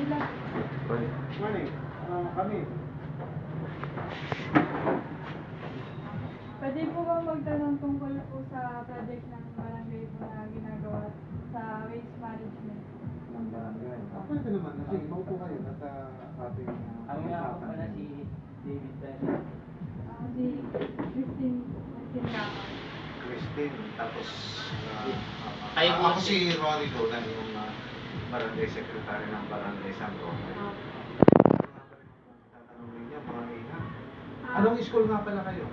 Ilan? Morning. Kami. Pwede po ba magtanong tungkol po sa project ng barangay po na ginagawa sa waste management ng barangay? Pwede naman. Sige, maupo kayo at ating Ang ako pala si David Bennett. Si Christine Sinaka. Christine, tapos Kayo po ako si- si Ronnie Dolan, yung barangay secretary ng barangay San Roque. Tatanungin niyo, mga ina. Anong school nga pala kayo?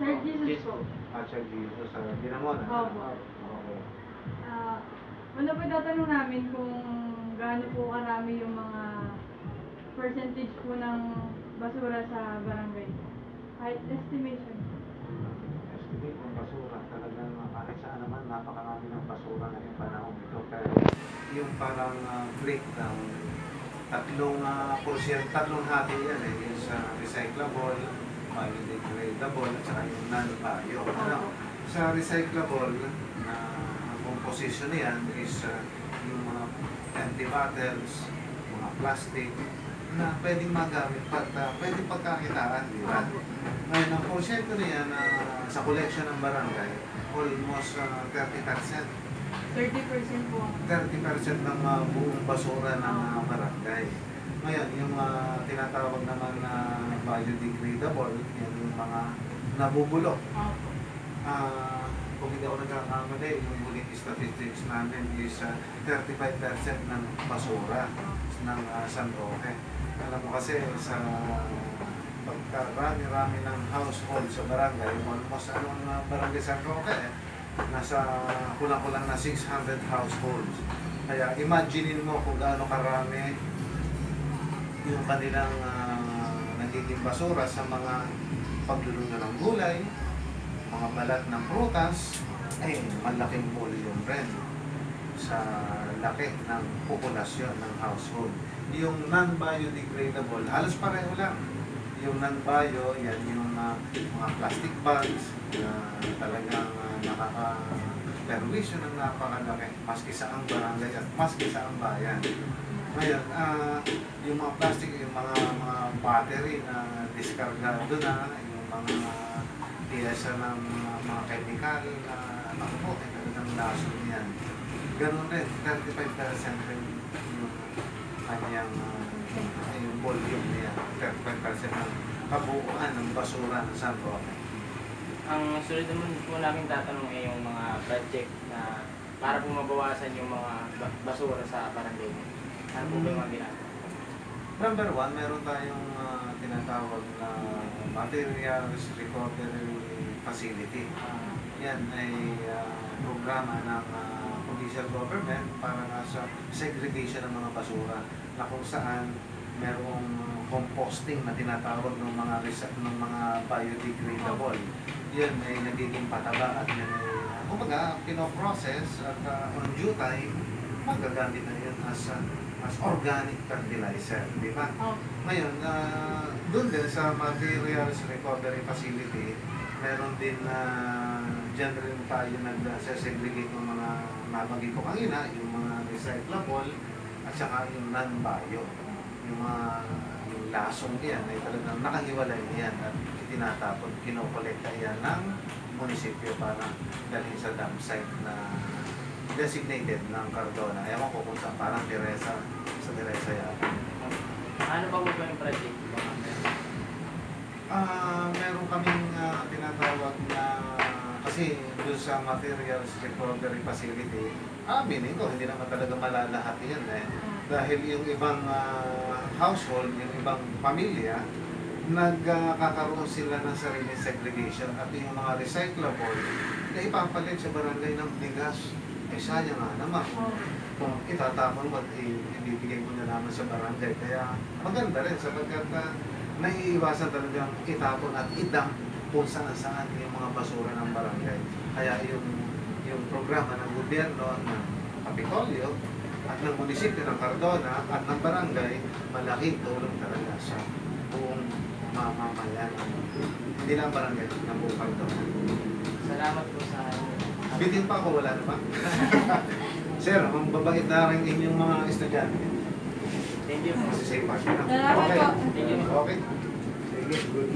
Sir Jesus po. Actually, dito sa Dinamona. Opo. Okay. Una po tatanong namin kung gaano po karami yung mga percentage po ng basura sa barangay. Kahit estimation. Estimate ng basura, talagang kahit saan naman, napakarami ng basura ngayong panahon ito. Pero yung parang breakdown, tatlong hati yan eh. Yung sa recyclable, biodegradable, at saka yung non-bio. Ano? Sa recyclable, na ang composition niyan is yung mga empty bottles, mga plastic, na pwedeng magamit at pwedeng pagkakitaan, di ba? Ngayon, ang porsyento niya na sa collection ng barangay, almost 30%. 30% po. 30% ng buong basura ng barangay. Ngayon, yung tinatawag naman na biodegradable, yan yung mga nabubulok. Opo. Kung hindi ako nagkakamali, yung huling statistics namin is 35% ng basura ng San Roque. Alam mo kasi sa pagkarami-rami ng household sa barangay, almost anong barangay San Roque, nasa kulang-kulang na 600 households. Kaya imaginein mo kung gaano karami yung kanilang nagiging basura sa mga pagluluto ng gulay, mga balat ng prutas, ay malaking volume rin sa laki ng populasyon ng household. Yung non-biodegradable, halos pareho lang. Yung non-bio, yan yung mga plastic bags na talagang nakaka-perwisyo ng napakalaki, maski sa ang barangay at maski sa ang bayan. Ngayon, yung mga plastic, yung mga battery na diskargado na, yung mga piyesa ng mga chemical na nakupo, ay talagang lason yan. Ganun rin, 35% rin yung kanyang yung volume niya, 35% ng kabuuan ng basura ng San Roque. Ang sunod naman po namin tatanong ay yung mga project na para po mabawasan yung mga basura sa barangay. Ano po ba yung mga ginagawa? Number one, meron tayong tinatawag na materials recovery facility. Yan ay programa ng provincial government para nga sa segregation ng mga basura na kung saan merong composting na tinatawag ng mga biodegradable. Yan ay nagiging pataba at yan ay kumbaga pinoprocess at on due time magagamit na yan as organic fertilizer, di ba? Ngayon, doon din sa materials recovery facility, meron din dyan rin tayo nag-segregate ng mga nabagay ko kanina, yung mga recyclable at saka yung non-bio. Yung lasong yan ay talagang nakahiwalay yan at itinatapon, kinokolekta yan ng munisipyo para dalhin sa dump site na designated ng Cardona. Ewan ko kung saan, parang Teresa, sa Teresa yata. Ano pa po ba yung project? Meron kaming tinatawag na, kasi doon sa materials recovery facility, aminin ko, hindi naman talaga malalahat yan eh. Dahil yung ibang household, yung ibang pamilya, nagkakaroon sila ng sariling segregation at yung mga recyclable na ipapalit sa barangay ng bigas. Eh sayang nga naman. Kung itatapon mo, ibibigay mo na naman sa barangay. Kaya maganda rin sapagkat naiiwasan talagang itapon at idamp kung saan-saan yung mga basura ng barangay. Kaya yung programa ng gobyerno ng Kapitolyo at ng munisipyo ng Cardona at ng barangay, malaking tulong talaga sa buong mamamayan. Hindi lang barangay, ng buong Cardona. Salamat po sa Bitin pa ako, wala na ba? Sir, ang babait na rin inyong mga estudyante. Thank you. Masisipag na. Salamat po. Thank you. Okay. Sige, good luck.